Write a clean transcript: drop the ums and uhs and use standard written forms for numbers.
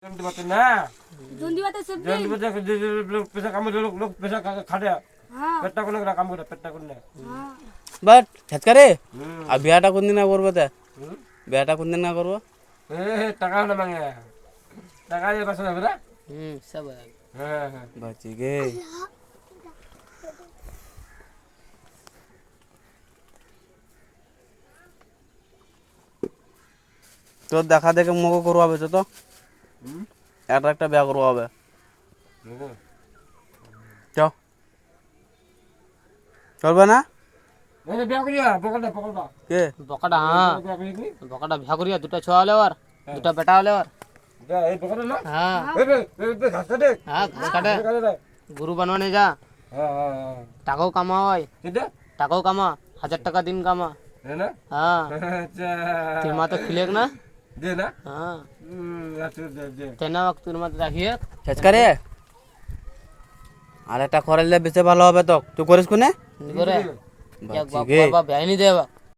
জন্ডি বাতে না জন্ডি বাতে সব জন্ডি বাতে লোক पैसा কাম লোক पैसा খাটে হ্যাঁ পেটটা কোন কাম করে পেটটা কোন হ্যাঁ বাট ছেচকারে আর বিয়াটা কোন দিন করবো তে বিয়াটা কোন দিন করবো এ টাকা না মাঙ্গে টাকা দিয়ে বাসা যাবে না সব হ্যাঁ হ্যাঁ বাঁচি গে তোর দেখা দেখে মুখ করবো হবে তো একটা বিয়া করবো হবে চ চলবে না এই বিয়া করিয়া পকড়া কে বকাটা হ্যাঁ বিয়া করি কি বকাটা ভিয়া করিয়া দুটা ছোয়া হলে আর দুটা বেটা হলে আর যা এই পকড়া না হ্যাঁ এই ঘাস কাটে হ্যাঁ ঘাস কাটে কাটে দে গরু বানবানে যা হ্যাঁ হ্যাঁ টাকাও কামা হয় কিটা টাকাও কামা 1000 টাকা দিন কামা है ना হ্যাঁ अच्छा তোর মা তো খিলেক না दे ना হ্যাঁ अच्छा दे তেনা তোর মা রাখিয়ে ছেচকারে আর একটা খরচ বেঁচে ভালো হবে তো তুই করিস কোনে করে বাঁচি বাপ গে বাবা বেআইনি দেবা